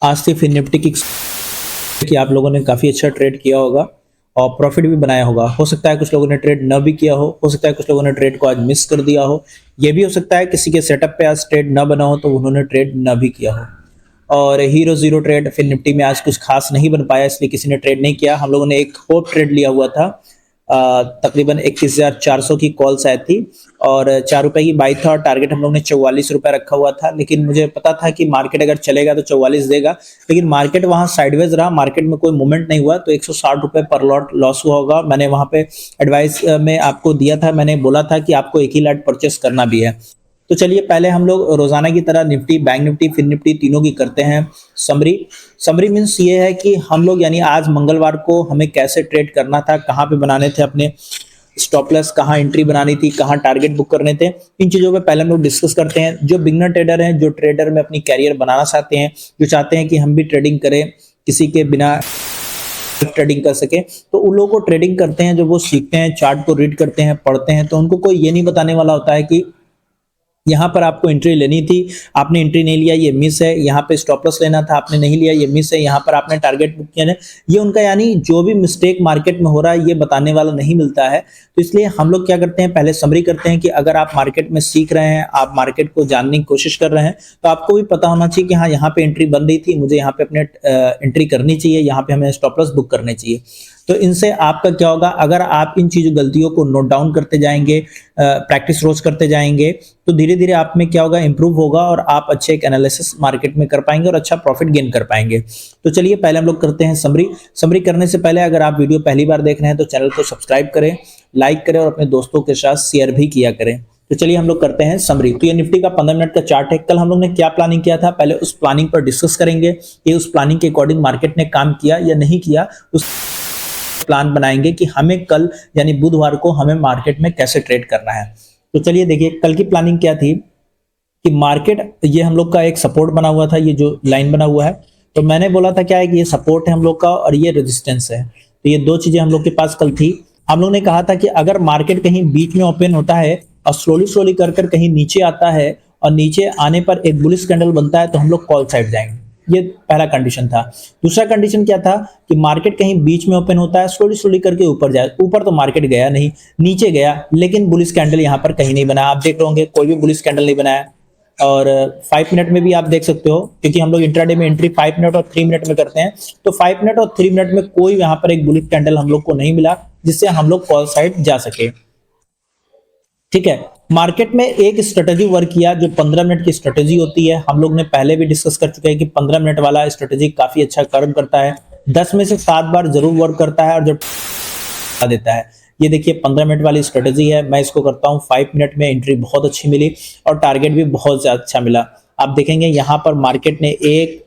आज थी fin Nifty की कि आप लोगों ने काफ़ी अच्छा ट्रेड किया होगा और प्रॉफिट भी बनाया होगा। हो सकता है कुछ लोगों ने ट्रेड न भी किया हो सकता है कुछ लोगों ने ट्रेड को आज मिस कर दिया हो, ये भी हो सकता है किसी के सेटअप पे आज ट्रेड न बना हो तो उन्होंने ट्रेड न भी किया हो। और hero zero trade fin Nifty में आज कुछ खास नहीं बन पाया, इसलिए किसी ने ट्रेड नहीं किया। हम लोगों ने एक होप ट्रेड लिया हुआ था, तकरीबन 21,400 की कॉल्स आई थी और 4 रुपए की बाई था और टारगेट हम लोग ने 44 रुपए रखा हुआ था। लेकिन मुझे पता था कि मार्केट अगर चलेगा तो 44 देगा, लेकिन मार्केट वहां साइडवेज रहा, मार्केट में कोई मूवमेंट नहीं हुआ तो 160 रुपए पर लॉट लॉस हुआ होगा। मैंने वहां पे एडवाइस में आपको दिया था, मैंने बोला था कि आपको एक ही लॉट परचेस करना भी है। तो चलिए पहले हम लोग रोजाना की तरह निफ्टी, बैंक निफ्टी, फिन निफ्टी तीनों की करते हैं समरी। समरी मीन्स ये है कि हम लोग यानी आज मंगलवार को हमें कैसे ट्रेड करना था, कहाँ पे बनाने थे अपने स्टॉप लॉस, कहाँ एंट्री बनानी थी, कहाँ टारगेट बुक करने थे, इन चीजों पे पहले हम लोग डिस्कस करते हैं। जो बिगनर ट्रेडर हैं, जो ट्रेडर में अपनी कैरियर बनाना चाहते हैं, जो चाहते हैं कि हम भी ट्रेडिंग करें किसी के बिना ट्रेडिंग कर सके, तो उन लोगों को ट्रेडिंग करते हैं जो वो सीखते हैं, चार्ट को रीड करते हैं, पढ़ते हैं, तो उनको कोई ये नहीं बताने वाला होता है कि यहाँ पर आपको एंट्री लेनी थी, आपने एंट्री नहीं लिया, ये मिस है। यहाँ पे स्टॉप लॉस लेना था, आपने नहीं लिया, ये मिस है। यहाँ पर आपने टारगेट बुक किया है, ये उनका यानी जो भी मिस्टेक मार्केट में हो रहा है ये बताने वाला नहीं मिलता है। तो इसलिए हम लोग क्या करते हैं, पहले समरी करते हैं कि अगर आप मार्केट में सीख रहे हैं, आप मार्केट को जानने की कोशिश कर रहे हैं, तो आपको भी पता होना चाहिए कि हाँ यहाँ पे एंट्री बन रही थी, मुझे यहाँ पे अपने एंट्री करनी चाहिए, यहाँ पे हमें स्टॉप लॉस बुक करने चाहिए। तो इनसे आपका क्या होगा, अगर आप इन चीजों गलतियों को नोट डाउन करते जाएंगे, प्रैक्टिस रोज करते जाएंगे, तो धीरे धीरे आप में क्या होगा, इंप्रूव होगा और आप अच्छे एक एनालिसिस मार्केट में कर पाएंगे और अच्छा प्रॉफिट गेन कर पाएंगे। तो चलिए पहले हम लोग करते हैं समरी। समरी करने से पहले अगर आप वीडियो पहली बार देख रहे हैं तो चैनल को सब्सक्राइब करें, लाइक करें और अपने दोस्तों के साथ शेयर भी किया करें। तो चलिए हम लोग करते हैं समरी। तो ये निफ्टी का 15 मिनट का चार्ट है। कल हम लोग ने क्या प्लानिंग किया था, पहले उस प्लानिंग पर डिस्कस करेंगे कि उस प्लानिंग के अकॉर्डिंग मार्केट ने काम किया या नहीं किया। उस प्लान बनाएंगे कि हमें कल यानी बुधवार को हमें मार्केट में कैसे ट्रेड करना है। तो चलिए देखिए कल की प्लानिंग क्या थी कि मार्केट, ये हम लोग का एक सपोर्ट बना हुआ था, ये जो लाइन बना हुआ है, तो मैंने बोला था क्या है कि ये सपोर्ट है हम लोग का और ये रेजिस्टेंस है। तो ये दो चीजें हम लोग के पास कल थी। हम लोग ने कहा था कि अगर मार्केट कहीं बीच में ओपन होता है और स्लोली स्लोली कर कहीं नीचे आता है और नीचे आने पर एक बुलिश कैंडल बनता है तो हम लोग कॉल साइड जाएंगे। ये पहला कंडीशन था। दूसरा कंडीशन क्या था कि मार्केट कहीं बीच में ओपन होता है, स्लोली स्लोली करके ऊपर जाए। ऊपर तो मार्केट गया नहीं, नीचे गया, लेकिन बुलिश कैंडल यहाँ पर कहीं नहीं बना। आप देख रहे होंगे कोई भी बुलिश कैंडल नहीं बनाया। और 5 मिनट में भी आप देख सकते हो, क्योंकि हम लोग इंट्राडे में एंट्री 5 मिनट और 3 मिनट में करते हैं, तो 5 मिनट और 3 मिनट में कोई यहाँ पर एक बुलिश कैंडल हम लोग को नहीं मिला जिससे हम लोग कॉल साइड जा सके। ठीक है, मार्केट में एक स्ट्रेटेजी वर्क किया जो 15 मिनट की स्ट्रेटेजी होती है। हम लोग ने पहले भी डिस्कस कर चुके हैं कि 15 मिनट वाला स्ट्रेटेजी काफी अच्छा कर्व करता है, 10 में से 7 बार जरूर वर्क करता है और जो देता है। ये देखिए 15 मिनट वाली स्ट्रेटेजी है, मैं इसको करता हूँ 5 मिनट में, एंट्री बहुत अच्छी मिली और टारगेट भी बहुत ज्यादा अच्छा मिला। आप देखेंगे यहाँ पर मार्केट ने एक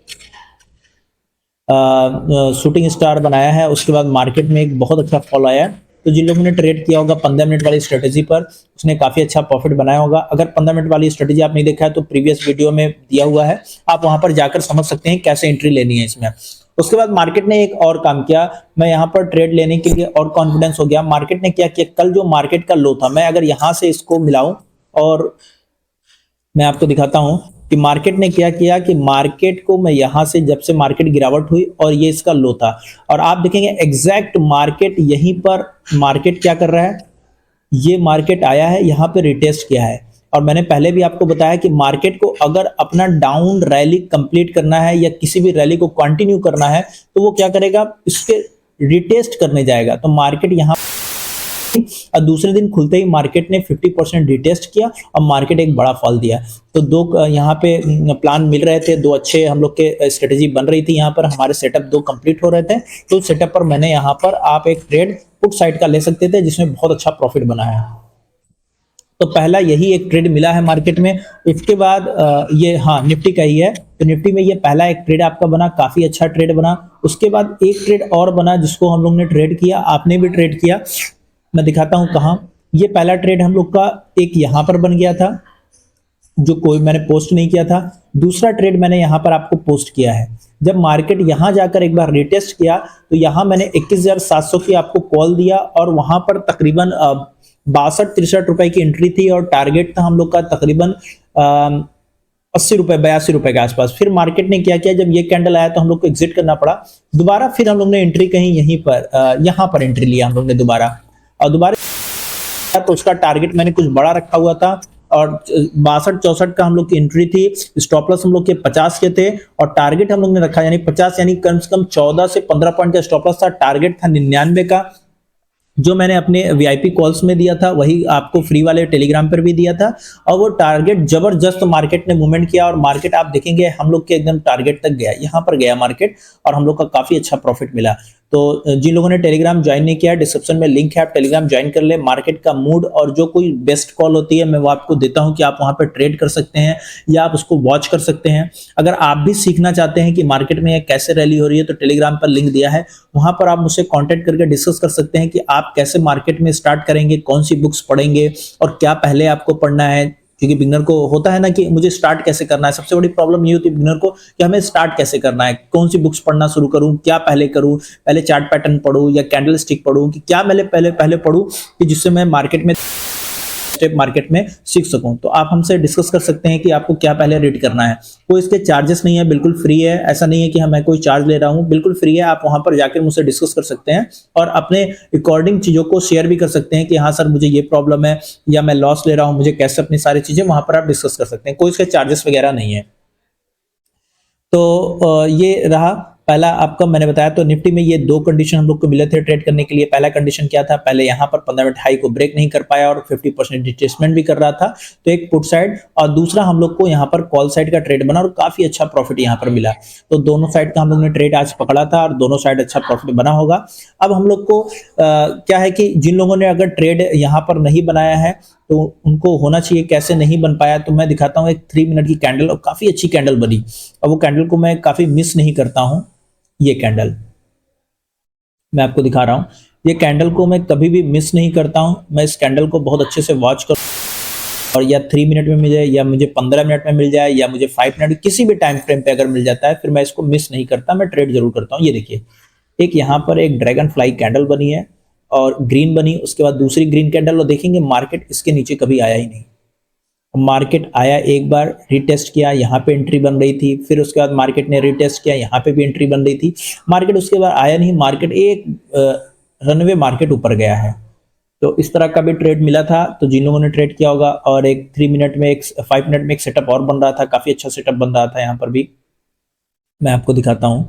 शूटिंग स्टार बनाया है, उसके बाद मार्केट में एक बहुत अच्छा फॉल आया है। तो जिन लोगों ने ट्रेड किया होगा 15 मिनट वाली स्ट्रेटेजी पर, उसने काफी अच्छा प्रॉफिट बनाया होगा। अगर 15 मिनट वाली स्ट्रेटेजी आप नहीं देखा है तो प्रीवियस वीडियो में दिया हुआ है, आप वहां पर जाकर समझ सकते हैं कैसे एंट्री लेनी है इसमें। उसके बाद मार्केट ने एक और काम किया, मैं यहाँ पर ट्रेड लेने के लिए और कॉन्फिडेंस हो गया। मार्केट ने क्या किया, कल जो मार्केट का लो था, मैं अगर यहां से इसको मिलाऊं और मैं आपको दिखाता हूं कि मार्केट ने क्या किया कि मार्केट को मैं यहां से, जब से मार्केट गिरावट हुई और ये इसका लो था, और आप देखेंगे एग्जैक्ट मार्केट यहीं पर मार्केट क्या कर रहा है, ये मार्केट आया है यहाँ पे रिटेस्ट किया है। और मैंने पहले भी आपको बताया कि मार्केट को अगर अपना डाउन रैली कंप्लीट करना है या किसी भी रैली को कंटिन्यू करना है तो वो क्या करेगा, इसके रिटेस्ट करने जाएगा। तो मार्केट यहाँ और दूसरे दिन खुलते ही मार्केट ने 50% रिटेस्ट किया और मार्केट एक बड़ा फॉल दिया। तो दो यहाँ पे प्लान मिल रहे थे, दो अच्छे हम लोग के स्ट्रेटेजी बन रही थी, यहाँ पर हमारे सेटअप दो कंप्लीट हो रहे थे। तो सेटअप पर मैंने यहाँ पर आप एक ट्रेड पुट साइड का ले सकते थे जिसमें बहुत अच्छा प्रॉफिट बना है। तो पहला यही एक ट्रेड मिला है मार्केट में। इसके बाद ये हाँ निफ्टी का ही है, तो निफ्टी में ये पहला एक ट्रेड आपका बना, काफी अच्छा ट्रेड बना। उसके बाद एक ट्रेड और बना जिसको हम लोग ने ट्रेड किया, आपने भी ट्रेड किया, मैं दिखाता हूं कहां। ये पहला ट्रेड हम लोग का एक यहां पर बन गया था जो कोई मैंने पोस्ट नहीं किया था। दूसरा ट्रेड मैंने यहां पर आपको पोस्ट किया है। जब मार्केट यहां जाकर एक बार रिटेस्ट किया तो यहां मैंने 21,700 की आपको कॉल दिया और वहां पर तकरीबन 62-63 रुपए की एंट्री थी और टारगेट था हम लोग का तकरीबन 80 रुपए 82 रुपए के आसपास। फिर मार्केट ने क्या किया, जब ये कैंडल आया तो हम लोग को एग्जिट करना पड़ा दोबारा। फिर हम लोग ने एंट्री कहीं यहीं पर यहाँ पर एंट्री लिया हम लोग ने दोबारा, और दोबारा तो उसका टारगेट मैंने कुछ बड़ा रखा हुआ था, और 62-64 का हम लोग की एंट्री थी। स्टॉप लॉस हम लोग के 50 के थे, और टारगेट हम लोग ने रखा यानी 50, यानी कम से कम 14 से 15 पॉइंट का स्टॉप लॉस था। टारगेट था 99 का, जो मैंने अपने वीआईपी कॉल्स में दिया था, वही आपको फ्री वाले टेलीग्राम पर भी दिया था। और वो टारगेट जबरदस्त मार्केट ने मूवमेंट किया, और मार्केट आप देखेंगे हम लोग के एकदम टारगेट तक गया, यहाँ पर गया मार्केट, और हम लोग का काफी अच्छा प्रॉफिट मिला। तो जिन लोगों ने टेलीग्राम ज्वाइन नहीं किया, डिस्क्रिप्शन में लिंक है, आप टेलीग्राम ज्वाइन कर ले। मार्केट का मूड और जो कोई बेस्ट कॉल होती है मैं वो आपको देता हूं कि आप वहां पर ट्रेड कर सकते हैं या आप उसको वॉच कर सकते हैं। अगर आप भी सीखना चाहते हैं कि मार्केट में कैसे रैली हो रही है, तो टेलीग्राम पर लिंक दिया है, वहां पर आप मुझसे कांटेक्ट करके डिस्कस कर सकते हैं कि आप कैसे मार्केट में स्टार्ट करेंगे, कौन सी बुक्स पढ़ेंगे और क्या पहले आपको पढ़ना है। क्योंकि बिगनर को होता है ना कि मुझे स्टार्ट कैसे करना है, सबसे बड़ी प्रॉब्लम ये होती है बिगनर को कि हमें स्टार्ट कैसे करना है, कौन सी बुक्स पढ़ना शुरू करूं, क्या पहले करूं, पहले चार्ट पैटर्न पढूं या कैंडल स्टिक पढूं, कि क्या मैं पहले पढूं कि जिससे मैं मार्केट में स्टेप मार्केट में सीख सकूं। तो आप हमसे डिस्कस कर सकते हैं कि आपको क्या पहले रीड करना है। कोई इसके चार्जेस नहीं है, बिल्कुल फ्री है, ऐसा नहीं है कि मैं कोई चार्ज ले रहा हूं, बिल्कुल फ्री है। आप वहां पर जाकर मुझसे डिस्कस कर सकते हैं और अपने अकॉर्डिंग चीजों को शेयर भी कर सकते हैं कि हाँ सर मुझे ये प्रॉब्लम है, या मैं लॉस ले रहा हूं, मुझे कैसे अपनी सारी चीजें वहां पर आप डिस्कस कर सकते हैं। कोई इसके चार्जेस वगैरह नहीं है। तो ये रहा पहला आपका मैंने बताया। तो निफ्टी में ये दो कंडीशन हम लोग को मिले थे ट्रेड करने के लिए। पहला कंडीशन क्या था, पहले यहाँ पर 15 मिनट हाई को ब्रेक नहीं कर पाया और 50% रिट्रेसमेंट भी कर रहा था, तो एक पुट साइड, और दूसरा हम लोग को यहाँ पर कॉल साइड का ट्रेड बना और काफी अच्छा प्रॉफिट यहाँ पर मिला। तो दोनों साइड का हम लोग ने ट्रेड आज पकड़ा था और दोनों साइड अच्छा प्रॉफिट बना होगा। अब हम लोग को क्या है कि जिन लोगों ने अगर ट्रेड यहाँ पर नहीं बनाया है तो उनको होना चाहिए, कैसे नहीं बन पाया तो मैं दिखाता हूँ। एक 3 मिनट की कैंडल, और काफी अच्छी कैंडल बनी, और वो कैंडल को मैं काफी मिस नहीं करता हूं। ये कैंडल मैं आपको दिखा रहा हूं, ये कैंडल को मैं कभी भी मिस नहीं करता हूं। मैं इस कैंडल को बहुत अच्छे से वॉच कर, और या 3 मिनट में मिल जाए, या मुझे 15 मिनट में मिल जाए, या मुझे 5 मिनट, किसी भी टाइम फ्रेम पे अगर मिल जाता है, फिर मैं इसको मिस नहीं करता, मैं ट्रेड जरूर करता हूं। ये देखिए, एक यहाँ पर एक ड्रैगन फ्लाई कैंडल बनी है और ग्रीन बनी, उसके बाद दूसरी ग्रीन कैंडल, और देखेंगे मार्केट इसके नीचे कभी आया ही नहीं। मार्केट आया, एक बार रीटेस्ट किया, यहाँ पे एंट्री बन रही थी, फिर उसके बाद मार्केट ने रीटेस्ट किया, यहाँ पे भी एंट्री बन रही थी, मार्केट उसके बाद आया नहीं। मार्केट एक रनवे मार्केट ऊपर गया है। तो इस तरह का भी ट्रेड मिला था, तो जिन लोगों ने ट्रेड किया होगा। और एक 3 मिनट में, एक 5 मिनट में एक सेटअप और बन रहा था, काफी अच्छा सेटअप बन रहा था यहाँ पर भी, मैं आपको दिखाता हूँ।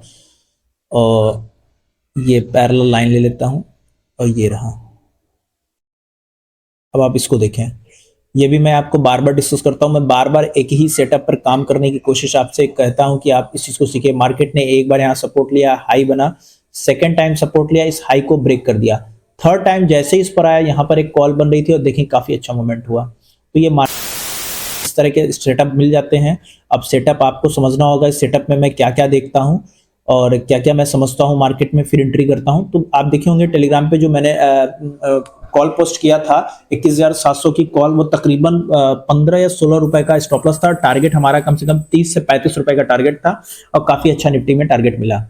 और ये पैरेलल लाइन ले लेता हूँ, और ये रहा। अब आप इसको देखें, ये भी मैं आपको बार बार डिस्कस करता हूं, मैं बार बार एक ही सेटअप पर काम करने की कोशिश आपसे कहता हूं कि आप इस चीज को सीखिए। मार्केट ने एक बार यहां सपोर्ट लिया, हाई बना, सेकंड टाइम सपोर्ट लिया, इस हाई को ब्रेक कर दिया, थर्ड टाइम जैसे ही इस पर आया, यहां पर एक कॉल बन रही थी, और देखिए काफी अच्छा मूवमेंट हुआ। तो ये इस तरह के सेटअप मिल जाते हैं। अब सेटअप आपको समझना होगा, इस सेटअप में मैं क्या क्या देखता हूँ और क्या क्या मैं समझता हूँ मार्केट में, फिर एंट्री करता हूँ। तो आप देखे होंगे टेलीग्राम पे जो मैंने कॉल पोस्ट किया था 21,700 की कॉल, वो तकरीबन 15 या 16 रुपए का स्टॉप लॉस था। टारगेट हमारा कम से कम 30 से 35 रुपए का टारगेट था, और काफी अच्छा निफ्टी में टारगेट मिला।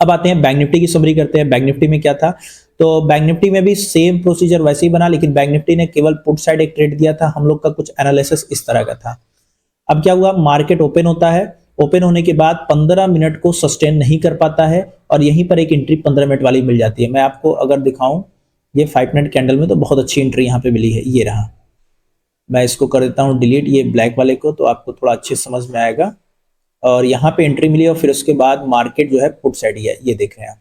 अब आते हैं बैंक निफ्टी की समरी करते हैं। बैंक निफ्टी में क्या था, तो बैंक निफ्टी में भी सेम प्रोसीजर वैसे ही बना, लेकिन बैंक निफ्टी ने केवल पुट साइड एक ट्रेड दिया था। हम लोग का कुछ एनालिसिस इस तरह का था। अब क्या हुआ, मार्केट ओपन होता है, ओपन होने के बाद 15 मिनट को सस्टेन नहीं कर पाता है, और यहीं पर एक एंट्री 15 मिनट वाली मिल जाती है। मैं आपको अगर दिखाऊं, ये 5 मिनट कैंडल में तो बहुत अच्छी एंट्री यहाँ पे मिली है। ये रहा, मैं इसको कर देता हूँ डिलीट, ये ब्लैक वाले को, तो आपको थोड़ा अच्छे समझ में आएगा। और यहाँ पे एंट्री मिली, और फिर उसके बाद मार्केट जो है पुट साइड ही है, ये देख रहे हैं आप,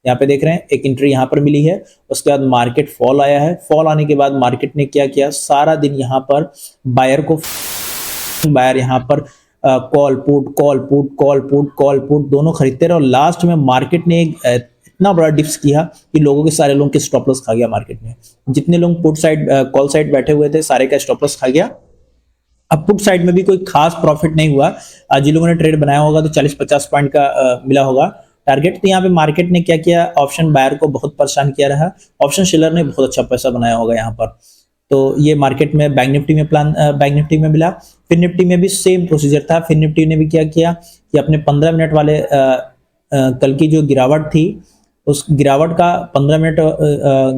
यहाँ पे देख रहे हैं एक एंट्री यहाँ पर मिली है। उसके बाद मार्केट फॉल आया है, फॉल आने के बाद मार्केट ने क्या किया, सारा दिन यहाँ पर बायर यहाँ पर call put call put call put call put दोनों खरीदते रहे, और लास्ट में मार्केट ने एक इतना बड़ा डिप्स किया कि लोगों के सारे लोगों के स्टॉप लॉस खा गया मार्केट में। जितने लोग पुट साइड कॉल साइड बैठे हुए थे, सारे का स्टॉप लॉस खा गया। अब पुट साइड में भी कोई खास प्रॉफिट नहीं हुआ। जिन लोगों ने ट्रेड बनाया होगा तो 40-50 पॉइंट का मिला होगा टारगेट। तो यहाँ पे मार्केट ने क्या किया, ऑप्शन बायर को बहुत परेशान किया रहा, ऑप्शन सेलर ने बहुत अच्छा पैसा बनाया होगा यहाँ पर। तो ये मार्केट में बैंक निफ्टी में बैंक निफ्टी में मिला। फिर निफ्टी में भी सेम प्रोसीजर था। फिर निफ्टी ने भी क्या किया कि अपने 15 मिनट वाले कल की जो गिरावट थी उस गिरावट का 15 मिनट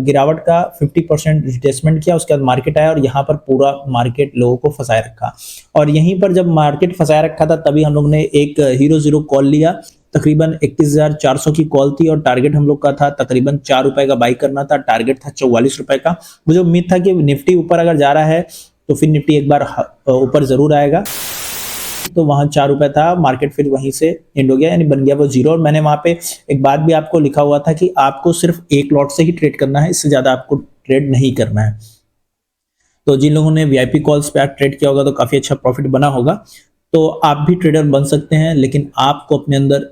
गिरावट का 50% रिट्रेसमेंट किया, उसके बाद मार्केट आया और यहाँ पर पूरा मार्केट लोगों को फंसाए रखा। और यहीं पर जब मार्केट फंसाए रखा था तभी हम लोग ने एक हीरो जीरो कॉल लिया, तकरीबन 21,400 की कॉल थी और टारगेट हम लोग का था तकरीबन 4 रुपए का बाई करना था, टारगेट था 44 रुपए का। मुझे उम्मीद था कि निफ्टी ऊपर अगर जा रहा है तो फिर निफ्टी एक बार ऊपर जरूर आएगा। तो वहां 4 रुपए था, मार्केट फिर वहीं से एंड हो गया, यानी बन गया वो जीरो। और मैंने वहां पे एक बात भी आपको लिखा हुआ था कि आपको सिर्फ एक लॉट से ही ट्रेड करना है, इससे ज्यादा आपको ट्रेड नहीं करना है। तो जिन लोगों ने वीआईपी कॉल्स पे ट्रेड किया होगा तो काफी अच्छा प्रॉफिट बना होगा। तो आप भी ट्रेडर बन सकते हैं, लेकिन आपको अपने अंदर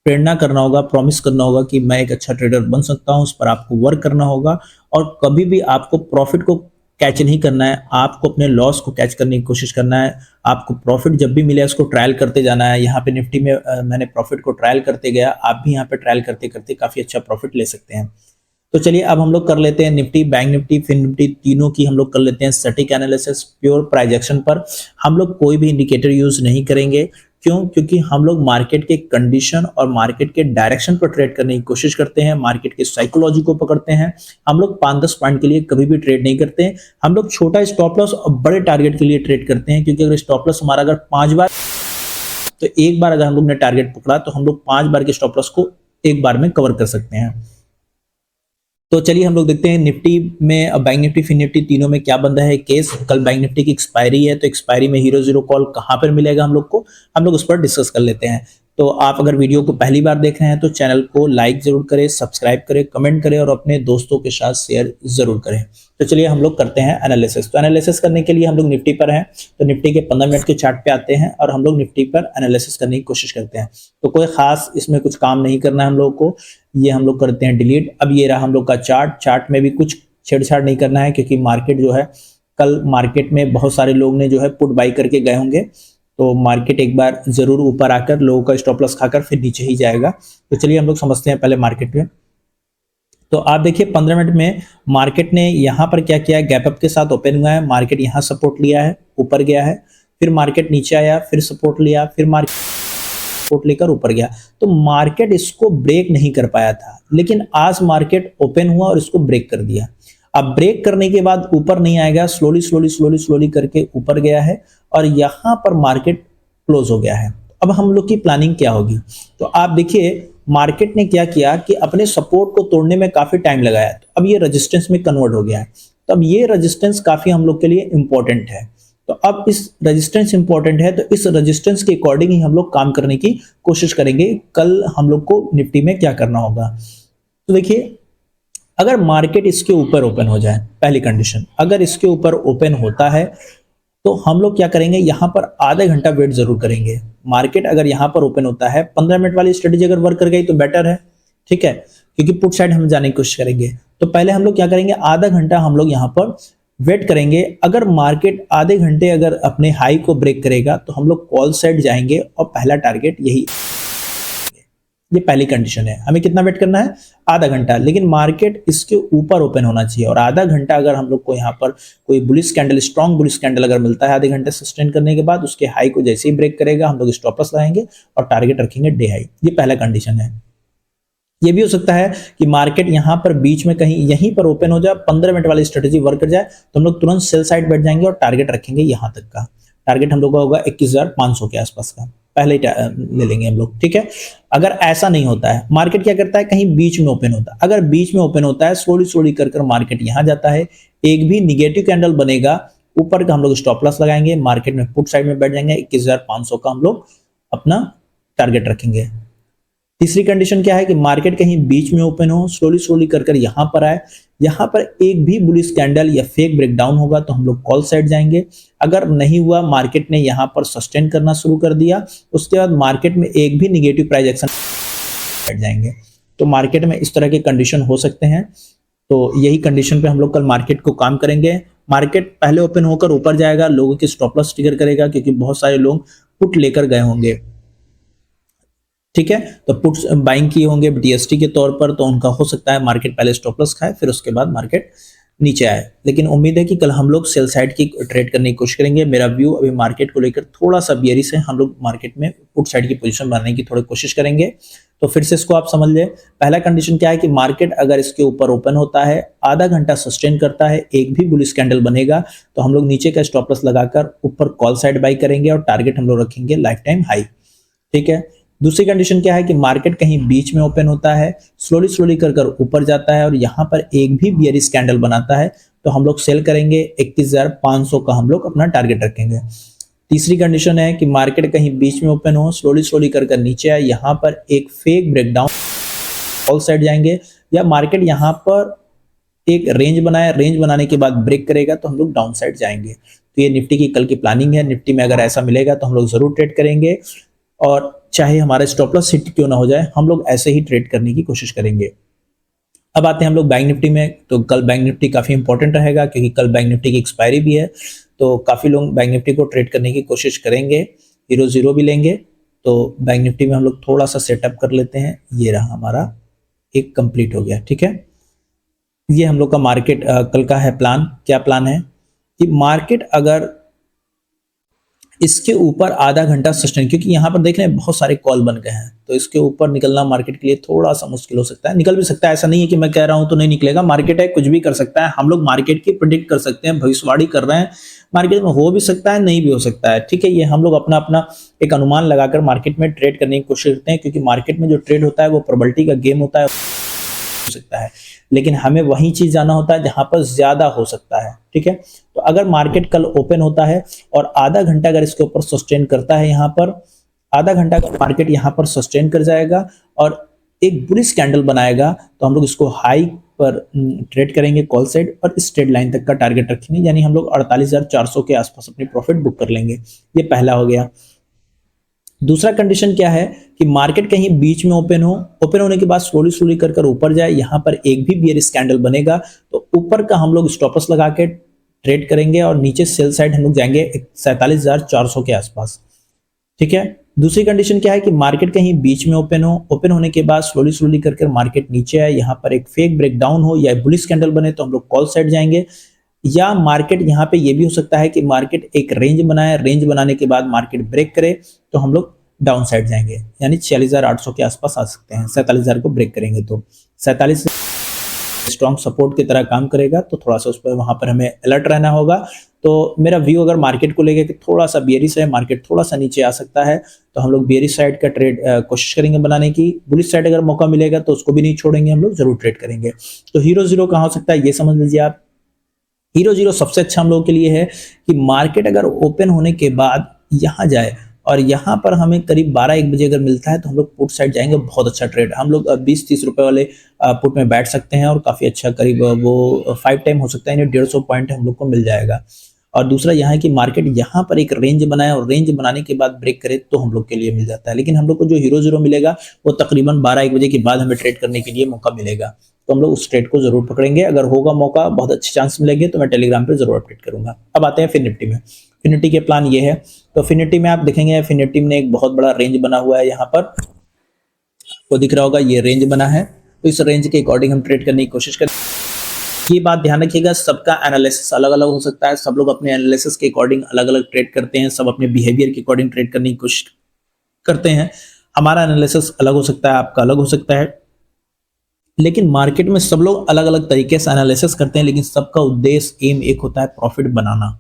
प्रेरणा करना होगा, प्रॉमिस करना होगा कि मैं एक अच्छा ट्रेडर बन सकता हूं। उस पर आपको वर्क करना होगा और कभी भी आपको प्रॉफिट को कैच नहीं करना है, आपको अपने लॉस को कैच करने की कोशिश करना है। आपको प्रॉफिट जब भी मिले उसको ट्रायल करते जाना है। यहाँ पे निफ्टी में मैंने प्रॉफिट को ट्रायल करते गया, आप भी यहाँ पे ट्रायल करते करते काफी अच्छा प्रॉफिट ले सकते हैं। तो चलिए अब हम लोग कर लेते हैं निफ्टी, बैंक निफ्टी, फिन निफ्टी तीनों की हम लोग कर लेते हैं स्टैटिक एनालिसिस प्योर प्राइजेक्शन पर। हम लोग कोई भी इंडिकेटर यूज नहीं करेंगे। क्यों? क्योंकि हम लोग मार्केट के कंडीशन और मार्केट के डायरेक्शन पर ट्रेड करने की कोशिश करते हैं, मार्केट के साइकोलॉजी को पकड़ते हैं। हम लोग 5-10 पॉइंट के लिए कभी भी ट्रेड नहीं करते हैं। हम लोग छोटा स्टॉप लॉस और बड़े टारगेट के लिए ट्रेड करते हैं, क्योंकि अगर स्टॉप लॉस हमारा अगर 5 बार, तो एक बार अगर हम लोग ने टारगेट पकड़ा तो हम लोग 5 बार के स्टॉप लॉस को एक बार में कवर कर सकते हैं। तो चलिए हम लोग देखते हैं निफ्टी में, बैंक निफ्टी, फिन निफ्टी तीनों में क्या बन रहा है केस। कल बैंक निफ्टी की एक्सपायरी है, तो एक्सपायरी में हीरो जीरो कॉल कहां पर मिलेगा हम लोग को, हम लोग उस पर डिस्कस कर लेते हैं। तो आप अगर वीडियो को पहली बार देख रहे हैं तो चैनल को लाइक जरूर करें, सब्सक्राइब करें, कमेंट करें और अपने दोस्तों के साथ शेयर जरूर करें। तो चलिए हम लोग करते हैं एनालिसिस। तो एनालिसिस करने के लिए हम लोग निफ्टी पर हैं, तो निफ्टी के 15 मिनट के चार्ट पे आते हैं और हम लोग निफ्टी पर एनालिसिस करने की कोशिश करते हैं। तो कोई खास इसमें कुछ काम नहीं करना है हम लोग को, ये हम लोग करते हैं डिलीट। अब ये रहा हम लोग का चार्ट, चार्ट में भी कुछ छेड़छाड़ नहीं करना है, क्योंकि मार्केट जो है, कल मार्केट में बहुत सारे लोग ने जो है पुट बाई करके गए होंगे, तो मार्केट एक बार जरूर ऊपर आकर लोगों का स्टॉप लॉस खाकर फिर नीचे ही जाएगा। तो चलिए हम लोग समझते हैं पहले मार्केट में। तो आप देखिए 15 मिनट में मार्केट ने यहाँ पर क्या किया है, गैप अप के साथ ओपन हुआ है, मार्केट यहाँ सपोर्ट लिया है, ऊपर गया है, फिर मार्केट नीचे आया, फिर सपोर्ट लिया, फिर मार्केट सपोर्ट लेकर ऊपर गया। तो मार्केट इसको ब्रेक नहीं कर पाया था, लेकिन आज मार्केट ओपन हुआ और इसको ब्रेक कर दिया। अब ब्रेक करने के बाद ऊपर नहीं आएगा, स्लोली स्लोली स्लोली स्लोली करके ऊपर गया है और यहां पर मार्केट क्लोज हो गया है। अब हम लोग की प्लानिंग क्या होगी? तो आप देखिए मार्केट ने क्या किया कि अपने सपोर्ट को तोड़ने में काफी टाइम लगाया, तो अब ये रेजिस्टेंस में कन्वर्ट हो गया है। तो अब ये रेजिस्टेंस काफी हम लोग के लिए इंपॉर्टेंट है। तो अब इस रेजिस्टेंस इंपॉर्टेंट है, तो इस रेजिस्टेंस के अकॉर्डिंग ही हम लोग काम करने की कोशिश करेंगे। कल हम लोग को निफ्टी में क्या करना होगा, तो देखिए अगर मार्केट इसके ऊपर ओपन हो जाए, पहली कंडीशन, अगर इसके ऊपर ओपन होता है तो हम लोग क्या करेंगे, यहां पर आधा घंटा वेट जरूर करेंगे। मार्केट अगर यहां पर ओपन होता है, 15 मिनट वाली स्ट्रेटेजी अगर वर्क कर गई तो बेटर है, ठीक है, क्योंकि पुट साइड हम जाने की कोशिश करेंगे। तो पहले हम लोग क्या करेंगे, आधा घंटा हम लोग यहां पर वेट करेंगे। अगर मार्केट आधे घंटे अगर अपने हाई को ब्रेक करेगा तो हम लोग कॉल साइड जाएंगे और पहला टारगेट यही, ये पहली कंडीशन है। हमें कितना वेट करना है, आधा घंटा, लेकिन मार्केट इसके ऊपर ओपन होना चाहिए। और आधा घंटा अगर हम लोग को यहाँ पर कोई bullish candle, strong bullish candle अगर मिलता है आधे घंटे सस्टेन करने के बाद, उसके हाई को जैसे ही ब्रेक करेगा हम लोग स्टॉप लॉस लगाएंगे और टारगेट रखेंगे डे हाई। ये पहला कंडीशन है। ये भी हो सकता है कि मार्केट यहां पर बीच में कहीं यहीं पर ओपन हो जाए, 15 मिनट वाली स्ट्रेटेजी वर्क कर जाए, तो हम लोग तुरंत सेल साइड बैठ जाएंगे और टारगेट रखेंगे यहां तक का। टारगेट हम लोग का होगा 21,500 के आसपास का, पहले ही ले लेंगे हम लोग, ठीक है। अगर ऐसा नहीं होता है, मार्केट क्या करता है, कहीं बीच में ओपन होता है, अगर बीच में ओपन होता है स्लोली स्लोली कर मार्केट यहां जाता है, एक भी निगेटिव कैंडल बनेगा ऊपर का, हम लोग स्टॉप लॉस लगाएंगे, मार्केट में पुट साइड में बैठ जाएंगे, 21,500 का हम लोग अपना टारगेट रखेंगे। तीसरी कंडीशन क्या है कि मार्केट कहीं बीच में ओपन हो, स्लोली स्लोली कर यहां पर आए, यहां पर एक भी बुलिश कैंडल या फेक ब्रेकडाउन होगा तो हम लोग कॉल साइड जाएंगे। अगर नहीं हुआ, मार्केट ने यहां पर सस्टेन करना शुरू कर दिया, उसके बाद मार्केट में एक भी निगेटिव प्राइस एक्शन बैठ जाएंगे। तो मार्केट में इस तरह के कंडीशन हो सकते हैं। तो यही कंडीशन पे हम लोग कल मार्केट को काम करेंगे। मार्केट पहले ओपन होकर ऊपर जाएगा, लोगों के स्टॉप लॉस ट्रिगर करेगा, क्योंकि बहुत सारे लोग पुट लेकर गए होंगे, ठीक है। तो पुट्स बाइंग किए होंगे टीएसटी के तौर पर, तो उनका हो सकता है मार्केट पहले स्टॉप लॉस खाए, फिर उसके बाद मार्केट नीचे आए, लेकिन उम्मीद है कि कल हम लोग सेल साइड की ट्रेड करने की कोशिश करेंगे। मेरा व्यू अभी मार्केट को लेकर थोड़ा सा बियरिश है, हम लोग मार्केट में पुट साइड की पोजीशन बनाने की थोड़ी कोशिश करेंगे। तो फिर से इसको आप समझ लें, पहला कंडीशन क्या है कि मार्केट अगर इसके ऊपर ओपन होता है, आधा घंटा सस्टेन करता है, एक भी बुलिश कैंडल बनेगा, तो हम लोग नीचे का स्टॉप लॉस लगाकर ऊपर कॉल साइड बाई करेंगे और टारगेट हम लोग रखेंगे लाइफ टाइम हाई। ठीक है। दूसरी कंडीशन क्या है कि मार्केट कहीं बीच में ओपन होता है, स्लोली स्लोली कर कर ऊपर जाता है और यहां पर एक भी बियरिश कैंडल बनाता है, तो हम लोग सेल करेंगे, 31,500 का हम लोग अपना टारगेट रखेंगे। तीसरी कंडीशन है कि मार्केट कहीं बीच में ओपन हो, स्लोली स्लोली कर कर नीचे आए, यहां पर एक फेक ब्रेकडाउन कॉल साइड जाएंगे, या मार्केट यहां पर एक रेंज बनाए, रेंज बनाने के बाद ब्रेक करेगा तो हम लोग डाउन साइड जाएंगे। तो ये निफ्टी की कल की प्लानिंग है। निफ्टी में अगर ऐसा मिलेगा तो हम लोग जरूर ट्रेड करेंगे, और चाहे हमारा स्टॉप लॉस हिट क्यों ना हो जाए, हम लोग ऐसे ही ट्रेड करने की कोशिश करेंगे। अब आते हैं हम लोग बैंक निफ्टी में। तो कल बैंक निफ्टी काफी इंपॉर्टेंट रहेगा, क्योंकि कल बैंक निफ्टी की एक्सपायरी भी है, तो काफी लोग बैंक निफ्टी को ट्रेड करने की कोशिश करेंगे, 0-0 भी लेंगे। तो बैंक निफ्टी में हम लोग थोड़ा सा सेटअप कर लेते हैं। ये रहा हमारा, एक कंप्लीट हो गया। ठीक है, ये हम लोग का मार्केट कल का है प्लान। क्या प्लान है कि मार्केट अगर इसके ऊपर आधा घंटा सस्टेन, क्योंकि यहाँ पर देख रहे हैं बहुत सारे कॉल बन गए हैं, तो इसके ऊपर निकलना मार्केट के लिए थोड़ा सा मुश्किल हो सकता है। निकल भी सकता है, ऐसा नहीं है कि मैं कह रहा हूं तो नहीं निकलेगा, मार्केट है, कुछ भी कर सकता है। हम लोग मार्केट की प्रिडिक्ट कर सकते हैं, भविष्यवाणी कर रहे हैं, मार्केट में हो भी सकता है, नहीं भी हो सकता है। ठीक है, ये हम लोग अपना अपना एक अनुमान लगाकर मार्केट में ट्रेड करने की कोशिश करते हैं, क्योंकि मार्केट में जो ट्रेड होता है वो प्रोबेबिलिटी का गेम होता है, हो सकता है, लेकिन हमें वही चीज जाना होता है जहां पर ज्यादा हो सकता है। ठीक है, तो अगर मार्केट कल ओपन होता है और आधा घंटा अगर इसके ऊपर सस्टेन करता है, यहां पर आधा घंटा का मार्केट यहां पर सस्टेन कर जाएगा और एक बुलिश कैंडल बनाएगा, तो हम लोग इसको हाई पर ट्रेड करेंगे कॉल साइड, और इस ट्रेड लाइन तक का टारगेट रखेंगे, यानी हम लोग 48,400 के आसपास अपनी प्रॉफिट बुक कर लेंगे। ये पहला हो गया। दूसरा कंडीशन क्या है कि मार्केट कहीं बीच में ओपन हो, ओपन होने के बाद स्लोली स्लोली कर कर ऊपर जाए, यहां पर एक भी बियरिश कैंडल बनेगा तो ऊपर का हम लोग स्टॉप लॉस लगा के ट्रेड करेंगे, और नीचे सेल साइड हम लोग जाएंगे 47,400 के आसपास। ठीक है, दूसरी कंडीशन क्या है कि मार्केट कहीं बीच में ओपन हो, ओपन होने के बाद स्लोली स्लोली करके मार्केट नीचे आए, यहां पर एक फेक ब्रेकडाउन हो या बुलिश कैंडल बने तो हम लोग कॉल साइड जाएंगे, या मार्केट यहां पे ये भी हो सकता है कि मार्केट एक रेंज बनाए, रेंज बनाने के बाद मार्केट ब्रेक करे तो हम लोग डाउन साइड जाएंगे, यानी 46,800 के आसपास आ सकते हैं। 47,000 को ब्रेक करेंगे तो 47 स्ट्रॉन्ग सपोर्ट की तरह काम करेगा, तो थोड़ा सा उस पर वहां पर हमें अलर्ट रहना होगा। तो मेरा व्यू अगर मार्केट को लेकर कि थोड़ा सा बियरिश है, मार्केट थोड़ा सा नीचे आ सकता है, तो हम लोग बियरिश साइड का ट्रेड कोशिश करेंगे बनाने की। बुलिश साइड अगर मौका मिलेगा तो उसको भी नहीं छोड़ेंगे, हम लोग जरूर ट्रेड करेंगे। तो हीरो जीरो कहाँ हो सकता है ये समझ लीजिए आप। हीरो जीरो सबसे अच्छा हम लोगों के लिए है कि मार्केट अगर ओपन होने के बाद यहां जाए और यहां पर हमें करीब 12-1 बजे अगर मिलता है तो हम लोग पुट साइड जाएंगे, बहुत अच्छा ट्रेड। हम लोग 20-30 रुपए वाले पुट में बैठ सकते हैं, और काफी अच्छा करीब वो 5 टाइम हो सकता है, यानी 150 पॉइंट हम लोग को मिल जाएगा। और दूसरा यह है कि मार्केट यहाँ पर एक रेंज बनाए और रेंज बनाने के बाद ब्रेक करे तो हम लोग के लिए मिल जाता है, लेकिन हम लोग को जो हीरो जीरो मिलेगा वो तकरीबन 12-1 बजे के बाद हमें ट्रेड करने के लिए मौका मिलेगा, तो हम लोग उस ट्रेड को जरूर पकड़ेंगे। अगर होगा मौका, बहुत अच्छे चांस मिलेंगे, तो मैं टेलीग्राम पे जरूर अपडेट करूंगा। अब आते हैं फिर निफ्टी में। फिर निफ्टी के प्लान ये है, तो फिर निफ्टी में आप देखेंगे, फिर निफ्टी में एक बहुत बड़ा रेंज बना हुआ है, यहाँ पर वो दिख रहा होगा, ये रेंज बना है, तो इस रेंज के अकॉर्डिंग हम ट्रेड करने की कोशिश करें। ये बात ध्यान रखिएगा, सबका एनालिसिस अलग अलग हो सकता है, सब लोग अपने एनालिसिस के अकॉर्डिंग अलग अलग ट्रेड करते हैं, सब अपने बिहेवियर के अकॉर्डिंग ट्रेड करने की कोशिश करते हैं। हमारा एनालिसिस अलग हो सकता है, आपका अलग हो सकता है, लेकिन मार्केट में सब लोग अलग अलग तरीके से एनालिसिस करते हैं, लेकिन सबका उद्देश्य एम एक होता है, प्रॉफिट बनाना।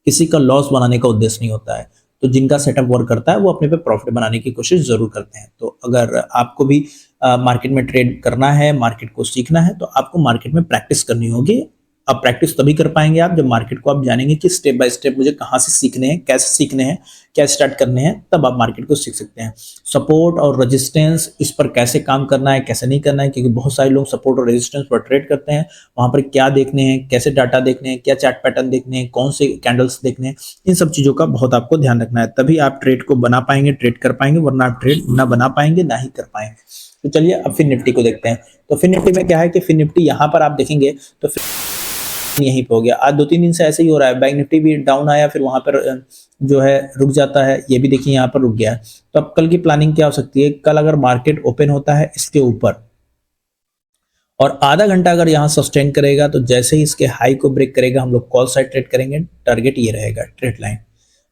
किसी का लॉस बनाने का उद्देश्य नहीं होता है। तो जिनका सेटअप वर्क करता है वो अपने पे प्रॉफिट बनाने की कोशिश जरूर करते हैं। तो अगर आपको भी मार्केट में ट्रेड करना है, मार्केट को सीखना है, तो आपको मार्केट में प्रैक्टिस करनी होगी। अब प्रैक्टिस तभी कर पाएंगे आप जब मार्केट को आप जानेंगे कि स्टेप बाय स्टेप मुझे कहाँ से सीखने हैं, कैसे सीखने हैं, क्या स्टार्ट करने हैं, तब आप मार्केट को सीख सकते हैं। सपोर्ट और रेजिस्टेंस, इस पर कैसे काम करना है, कैसे नहीं करना है, क्योंकि बहुत सारे लोग सपोर्ट और रेजिस्टेंस पर ट्रेड करते हैं, वहां पर क्या देखने हैं, कैसे डाटा देखने हैं, क्या चार्ट पैटर्न देखने हैं, कौन से कैंडल्स देखने हैं, इन सब चीजों का बहुत आपको ध्यान रखना है, तभी आप ट्रेड को बना पाएंगे, ट्रेड कर पाएंगे, वरना आप ट्रेड ना बना पाएंगे, ना ही कर पाएंगे। तो चलिए अब फिर निफ्टी को देखते हैं। तो फिर निफ्टी में क्या है कि फिर निफ्टी यहाँ पर आप देखेंगे तो यहीं पे हो गया। आज 2-3 दिन से ऐसे ही हो रहा है, बैंक निफ्टी भी डाउन आया, फिर वहां पर जो है रुक जाता है, ये भी देखिए यहाँ पर रुक गया है। तो अब कल की प्लानिंग क्या हो सकती है, कल अगर मार्केट ओपन होता है इसके ऊपर और आधा घंटा अगर यहाँ सस्टेन करेगा तो जैसे ही इसके हाई को ब्रेक करेगा हम लोग कॉल साइड ट्रेड करेंगे, टारगेट ये रहेगा ट्रेड लाइन।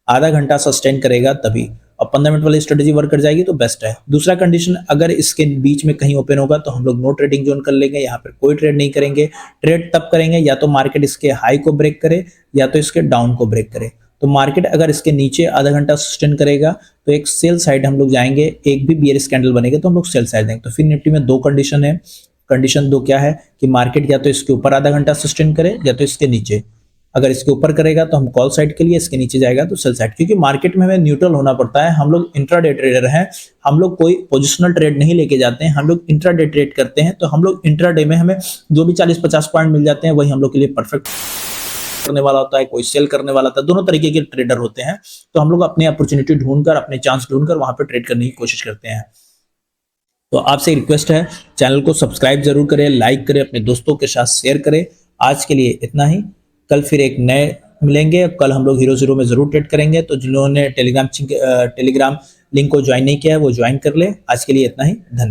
आधा घंटा सस्टेन करेगा तभी, और 15 मिनट वाली स्ट्रेटेजी वर्क कर जाएगी तो बेस्ट है। दूसरा कंडीशन, अगर इसके बीच में कहीं ओपन होगा तो हम लोग नो ट्रेडिंग जोन कर लेंगे, यहाँ पर कोई ट्रेड नहीं करेंगे। ट्रेड तब करेंगे या तो मार्केट इसके हाई को ब्रेक करे या तो इसके डाउन को ब्रेक करे। तो मार्केट अगर इसके नीचे आधा घंटा सस्टेन करेगा तो एक सेल साइड हम लोग जाएंगे, एक भी बियरिश कैंडल बनेगा तो हम लोग सेल साइड देंगे। तो फिर निफ्टी में दो कंडीशन है। कंडीशन दो क्या है कि मार्केट या तो इसके ऊपर आधा घंटा सस्टेन करे या तो इसके नीचे। अगर इसके ऊपर करेगा तो हम कॉल साइड के लिए, इसके नीचे जाएगा तो सेल साइड, क्योंकि मार्केट में हमें न्यूट्रल होना पड़ता है। हम लोग इंट्राडे ट्रेडर हैं, हम लोग कोई पोजिशनल ट्रेड नहीं लेके जाते हैं, हम लोग इंट्राडे ट्रेड करते हैं। तो हम लोग इंट्राडे में हमें जो भी 40-50 पॉइंट मिल जाते हैं वही हम लोग के लिए परफेक्ट करने वाला होता है, कोई सेल करने वाला होता है, दोनों तरीके के ट्रेडर होते हैं। तो हम लोग अपनी अपॉर्चुनिटी ढूंढकर, अपने चांस ढूंढकर वहां पे ट्रेड करने की कोशिश करते हैं। तो आपसे रिक्वेस्ट है, चैनल को सब्सक्राइब जरूर करें, लाइक करें, अपने दोस्तों के साथ शेयर करें। आज के लिए इतना ही, कल फिर एक नए मिलेंगे। कल हम लोग हीरो जीरो में जरूर ट्रेड करेंगे। तो जिन्होंने टेलीग्राम लिंक को ज्वाइन नहीं किया है वो ज्वाइन कर ले। आज के लिए इतना ही, धन्यवाद।